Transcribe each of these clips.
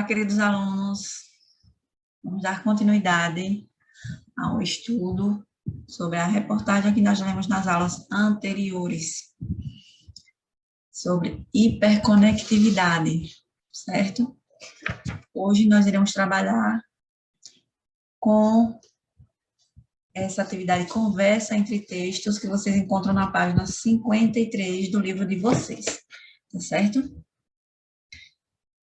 Olá, queridos alunos. Vamos dar continuidade ao estudo sobre a reportagem que nós lemos nas aulas anteriores, sobre hiperconectividade, certo? Hoje nós iremos trabalhar com essa atividade conversa entre textos que vocês encontram na página 53 do livro de vocês, tá certo?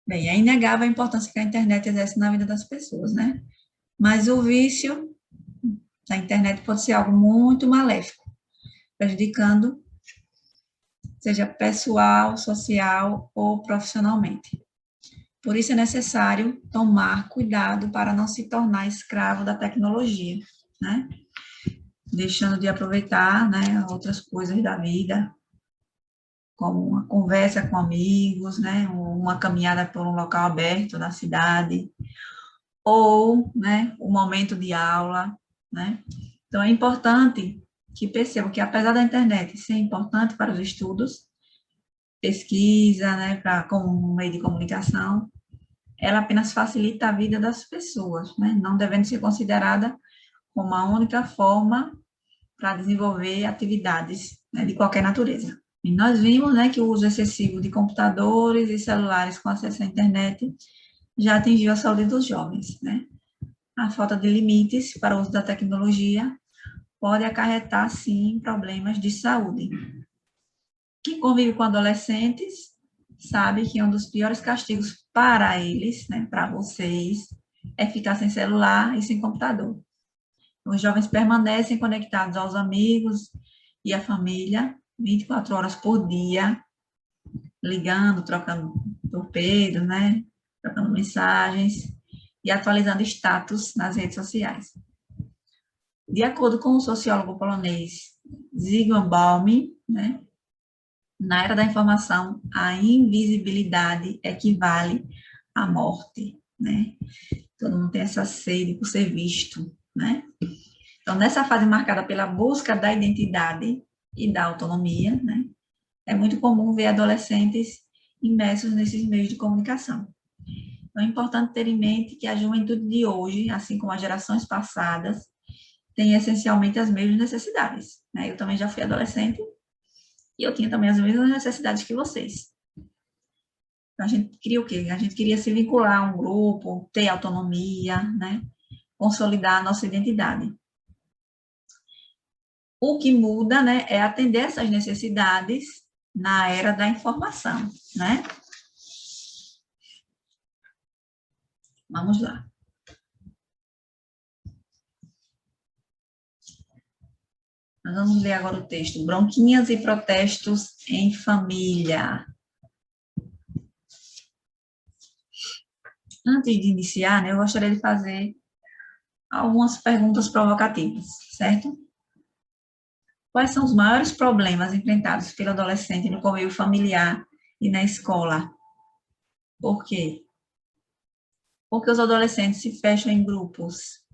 Bem, é inegável a importância que a internet exerce na vida das pessoas, né? Mas o vício da internet pode ser algo muito maléfico, prejudicando, seja pessoal, social ou profissionalmente. Por isso é necessário tomar cuidado para não se tornar escravo da tecnologia, né? Deixando de aproveitar, né, outras coisas da vida, como uma conversa com amigos, né, uma caminhada por um local aberto na cidade, ou, né, um momento de aula, né? Então, é importante que percebam que, apesar da internet ser importante para os estudos, pesquisa, né, como um meio de comunicação, ela apenas facilita a vida das pessoas, né, não devendo ser considerada como a única forma para desenvolver atividades, né, de qualquer natureza. E nós vimos, né, que o uso excessivo de computadores e celulares com acesso à internet já atingiu a saúde dos jovens, né? A falta de limites para o uso da tecnologia pode acarretar, sim, problemas de saúde. Quem convive com adolescentes sabe que um dos piores castigos para eles, né, para vocês, é ficar sem celular e sem computador. Os jovens permanecem conectados aos amigos e à família 24 horas por dia, ligando, trocando torpedos, né, trocando mensagens e atualizando status nas redes sociais. De acordo com o sociólogo polonês Zygmunt Bauman, né, na era da informação, a invisibilidade equivale à morte, né? Todo mundo tem essa sede por ser visto, né? Então, nessa fase marcada pela busca da identidade e da autonomia, né, é muito comum ver adolescentes imersos nesses meios de comunicação. Então, é importante ter em mente que a juventude de hoje, assim como as gerações passadas, tem essencialmente as mesmas necessidades, né? Eu também já fui adolescente e eu tinha também as mesmas necessidades que vocês. Então, a gente queria o quê? A gente queria se vincular a um grupo, ter autonomia, né? Consolidar a nossa identidade. O que muda, né, é atender essas necessidades na era da informação, né? Vamos lá. Nós vamos ler agora o texto. Bronquinhas e protestos em família. Antes de iniciar, né, eu gostaria de fazer algumas perguntas provocativas, certo? Quais são os maiores problemas enfrentados pelo adolescente no convívio familiar e na escola? Por quê? Porque os adolescentes se fecham em grupos.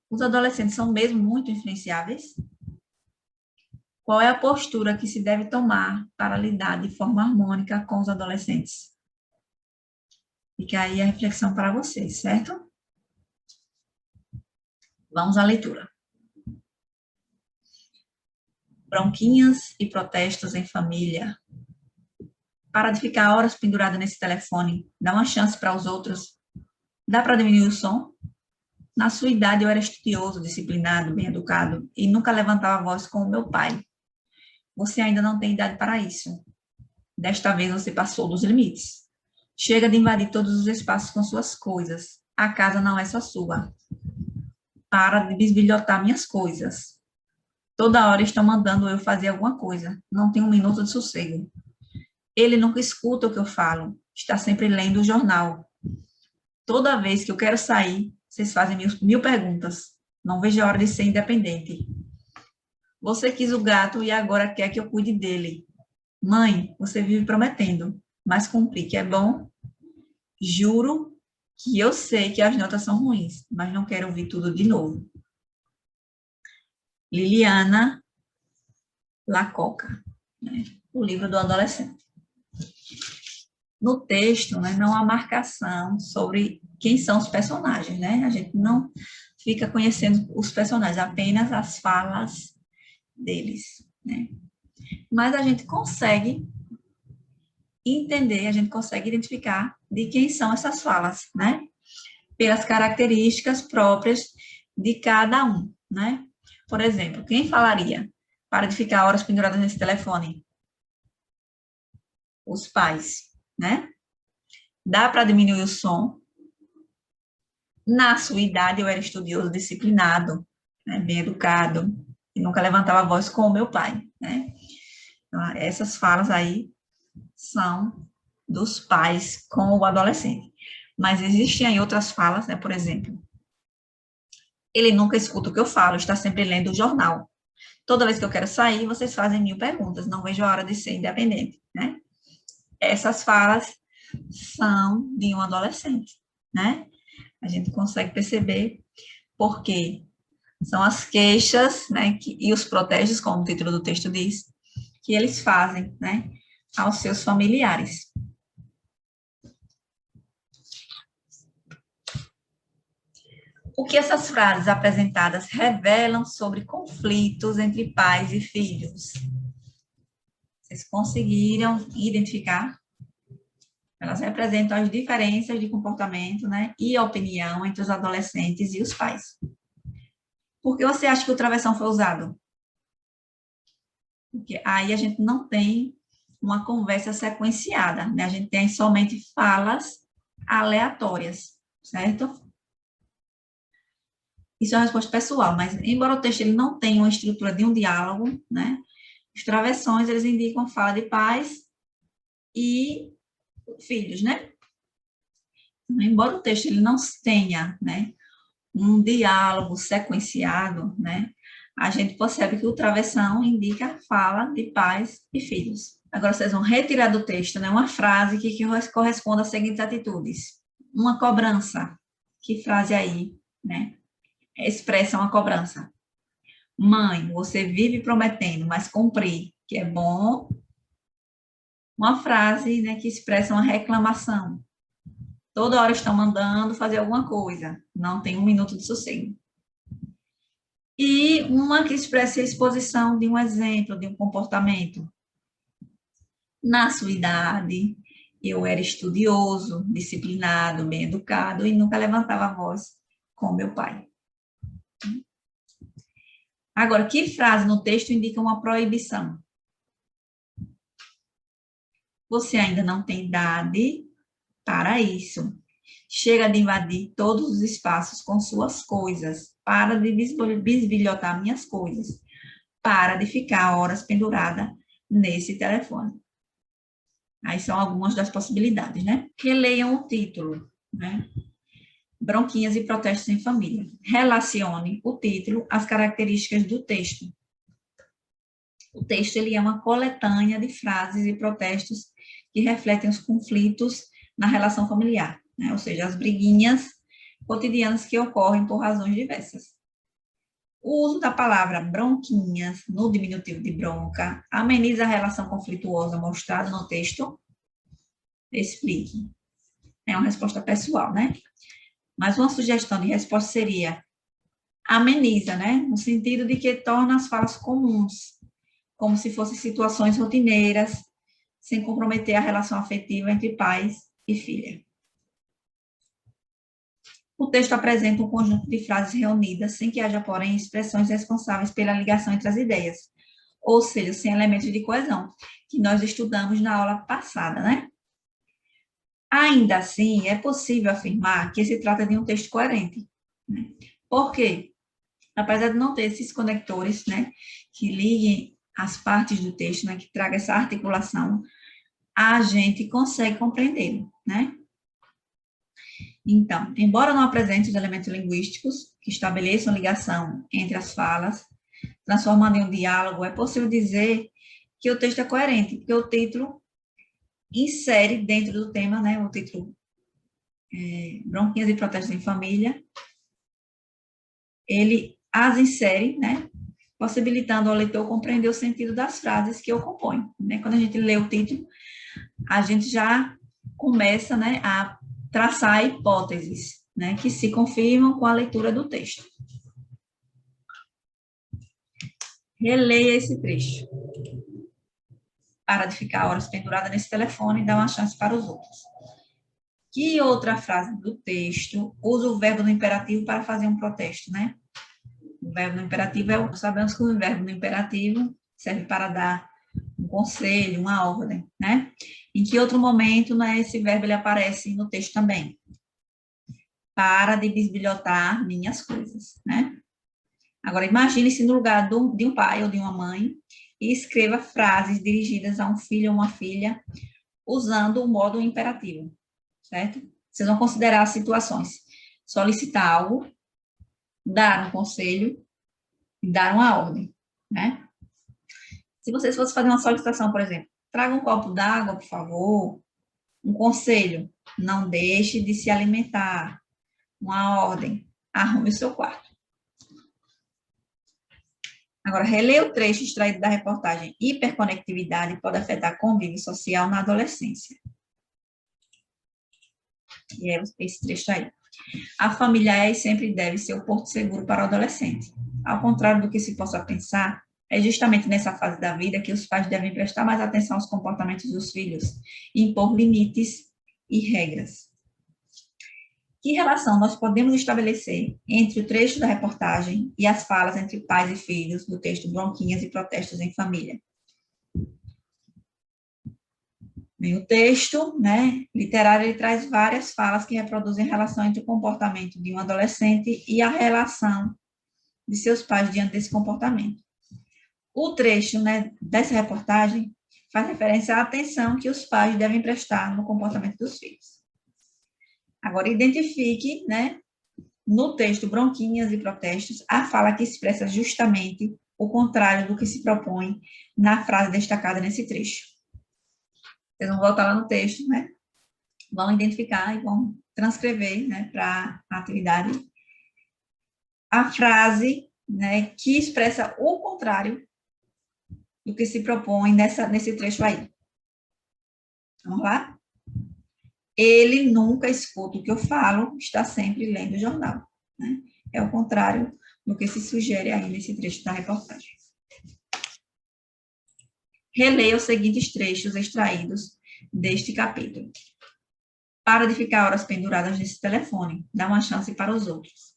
Os adolescentes são mesmo muito influenciáveis? Qual é a postura que se deve tomar para lidar de forma harmônica com os adolescentes? Fica aí a reflexão para vocês, certo? Vamos à leitura. Bronquinhas e protestos em família. Para de ficar horas pendurada nesse telefone. Dá uma chance para os outros. Dá para diminuir o som? Na sua idade eu era estudioso, disciplinado, bem educado e nunca levantava a voz com o meu pai. Você ainda não tem idade para isso. Desta vez você passou dos limites. Chega de invadir todos os espaços com suas coisas. A casa não é só sua. Para de bisbilhotar minhas coisas. Toda hora estão mandando eu fazer alguma coisa. Não tenho um minuto de sossego. Ele nunca escuta o que eu falo. Está sempre lendo o jornal. Toda vez que eu quero sair, vocês fazem mil perguntas. Não vejo a hora de ser independente. Você quis o gato e agora quer que eu cuide dele. Mãe, você vive prometendo, mas cumprir que é bom. Juro que eu sei que as notas são ruins, mas não quero ouvir tudo de novo. Liliana Lacoca, né? O livro do adolescente. No texto, né, não há marcação sobre quem são os personagens, né? A gente não fica conhecendo os personagens, apenas as falas deles, né? Mas a gente consegue entender, a gente consegue identificar de quem são essas falas, né? Pelas características próprias de cada um, né? Por exemplo, quem falaria? Para de ficar horas penduradas nesse telefone. Os pais, né? Dá para diminuir o som. Na sua idade, eu era estudioso, disciplinado, né? Bem educado, e nunca levantava a voz com o meu pai, né? Então, essas falas aí são dos pais com o adolescente. Mas existem aí outras falas, né? Por exemplo, ele nunca escuta o que eu falo, está sempre lendo o jornal. Toda vez que eu quero sair, vocês fazem 1000 perguntas, não vejo a hora de ser independente, né? Essas falas são de um adolescente, né? A gente consegue perceber porque são as queixas, né, e os protestos, como o título do texto diz, que eles fazem, né, aos seus familiares. O que essas frases apresentadas revelam sobre conflitos entre pais e filhos? Vocês conseguiram identificar? Elas representam as diferenças de comportamento, né, e opinião entre os adolescentes e os pais. Por que você acha que o travessão foi usado? Porque aí a gente não tem uma conversa sequenciada, né? A gente tem somente falas aleatórias, certo? Isso é uma resposta pessoal, mas embora o texto ele não tenha uma estrutura de um diálogo, né? Os travessões, eles indicam fala de pais e filhos, né? Embora o texto ele não tenha, né, um diálogo sequenciado, né? A gente percebe que o travessão indica fala de pais e filhos. Agora vocês vão retirar do texto, né, uma frase que corresponda às seguintes atitudes. Uma cobrança. Que frase aí, né, expressa uma cobrança? Mãe, você vive prometendo, mas cumprir, que é bom. Uma frase, né, que expressa uma reclamação. Toda hora estão mandando fazer alguma coisa. Não tem um minuto de sossego. E uma que expressa a exposição de um exemplo, de um comportamento. Na sua idade, eu era estudioso, disciplinado, bem educado e nunca levantava a voz com meu pai. Agora, que frase no texto indica uma proibição? Você ainda não tem idade para isso. Chega de invadir todos os espaços com suas coisas. Para de bisbilhotar minhas coisas. Para de ficar horas pendurada nesse telefone. Aí são algumas das possibilidades, né? Releiam o título, né? Bronquinhas e protestos em família. Relacione o título às características do texto. O texto ele é uma coletânea de frases e protestos que refletem os conflitos na relação familiar, né? Ou seja, as briguinhas cotidianas que ocorrem por razões diversas. O uso da palavra bronquinhas, no diminutivo de bronca, ameniza a relação conflituosa mostrada no texto? Explique. É uma resposta pessoal, né? Mas uma sugestão de resposta seria ameniza, né? No sentido de que torna as falas comuns, como se fossem situações rotineiras, sem comprometer a relação afetiva entre pais e filha. O texto apresenta um conjunto de frases reunidas, sem que haja, porém, expressões responsáveis pela ligação entre as ideias, ou seja, sem elementos de coesão, que nós estudamos na aula passada, né? Ainda assim, é possível afirmar que se trata de um texto coerente. Né? Por quê? Apesar de não ter esses conectores, né, que liguem as partes do texto, né, que traga essa articulação, a gente consegue compreendê-lo, né? Então, embora não apresente os elementos linguísticos que estabeleçam ligação entre as falas, transformando em um diálogo, é possível dizer que o texto é coerente, porque o título insere dentro do tema, né, o título Bronquinhas e Protestos em Família, ele as insere, né, possibilitando ao leitor compreender o sentido das frases que o compõem. Né? Quando a gente lê o título, a gente já começa, né, a traçar hipóteses, né, que se confirmam com a leitura do texto. Releia esse trecho. Para de ficar horas pendurada nesse telefone e dá uma chance para os outros. Que outra frase do texto usa o verbo no imperativo para fazer um protesto, né? O verbo no imperativo sabemos que o verbo no imperativo serve para dar um conselho, uma ordem, né? Em que outro momento, né, esse verbo ele aparece no texto também? Para de bisbilhotar minhas coisas, né? Agora, imagine-se no lugar de um pai ou de uma mãe e escreva frases dirigidas a um filho ou uma filha usando o modo imperativo, certo? Vocês vão considerar as situações. Solicitar algo, dar um conselho e dar uma ordem, né? Se vocês fossem fazer uma solicitação, por exemplo, traga um copo d'água, por favor. Um conselho, não deixe de se alimentar. Uma ordem, arrume o seu quarto. Agora, releia o trecho extraído da reportagem Hiperconectividade pode afetar convívio social na adolescência. E é esse trecho aí. A família é e sempre deve ser o porto seguro para o adolescente. Ao contrário do que se possa pensar, é justamente nessa fase da vida que os pais devem prestar mais atenção aos comportamentos dos filhos e impor limites e regras. Que relação nós podemos estabelecer entre o trecho da reportagem e as falas entre pais e filhos do texto Bronquinhas e Protestos em Família? Bem, o texto, né, literário, ele traz várias falas que reproduzem a relação entre o comportamento de um adolescente e a relação de seus pais diante desse comportamento. O trecho, né, dessa reportagem faz referência à atenção que os pais devem prestar no comportamento dos filhos. Agora, identifique, né, no texto Bronquinhas e Protestos, a fala que expressa justamente o contrário do que se propõe na frase destacada nesse trecho. Vocês vão voltar lá no texto, né? Vão identificar e vão transcrever, né, para a atividade a frase, né, que expressa o contrário do que se propõe nesse trecho aí. Vamos lá? Ele nunca escuta o que eu falo, está sempre lendo o jornal, né? É o contrário do que se sugere aí nesse trecho da reportagem. Releia os seguintes trechos extraídos deste capítulo. Para de ficar horas penduradas nesse telefone, dá uma chance para os outros.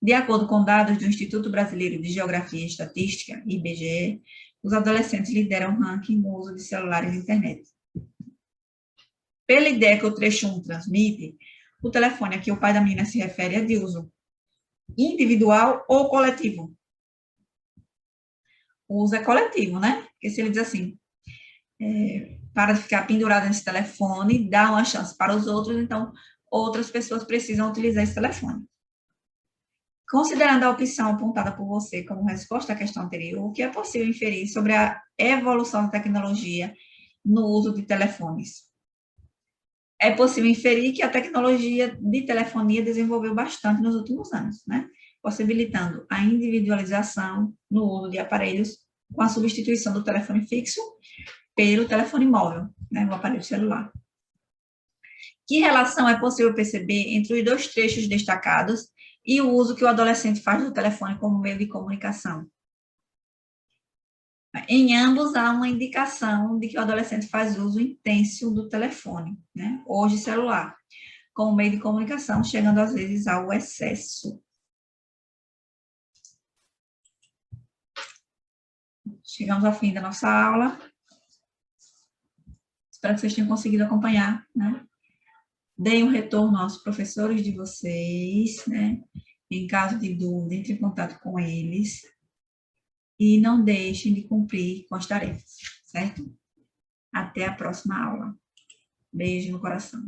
De acordo com dados do Instituto Brasileiro de Geografia e Estatística, IBGE, os adolescentes lideram o ranking no uso de celulares e internet. Pela ideia que o trecho 1 transmite, o telefone a que o pai da menina se refere é de uso individual ou coletivo. O uso é coletivo, né? Porque se ele diz assim, para de ficar pendurado nesse telefone, dá uma chance para os outros, então outras pessoas precisam utilizar esse telefone. Considerando a opção apontada por você como resposta à questão anterior, o que é possível inferir sobre a evolução da tecnologia no uso de telefones? É possível inferir que a tecnologia de telefonia desenvolveu bastante nos últimos anos, né? Possibilitando a individualização no uso de aparelhos com a substituição do telefone fixo pelo telefone móvel, né, o aparelho celular. Que relação é possível perceber entre os dois trechos destacados e o uso que o adolescente faz do telefone como meio de comunicação? Em ambos, há uma indicação de que o adolescente faz uso intenso do telefone, né, hoje celular, como meio de comunicação, chegando às vezes ao excesso. Chegamos ao fim da nossa aula. Espero que vocês tenham conseguido acompanhar, né? Deem um retorno aos professores de vocês, né? Em caso de dúvida, entre em contato com eles. E não deixem de cumprir com as tarefas, certo? Até a próxima aula. Beijo no coração.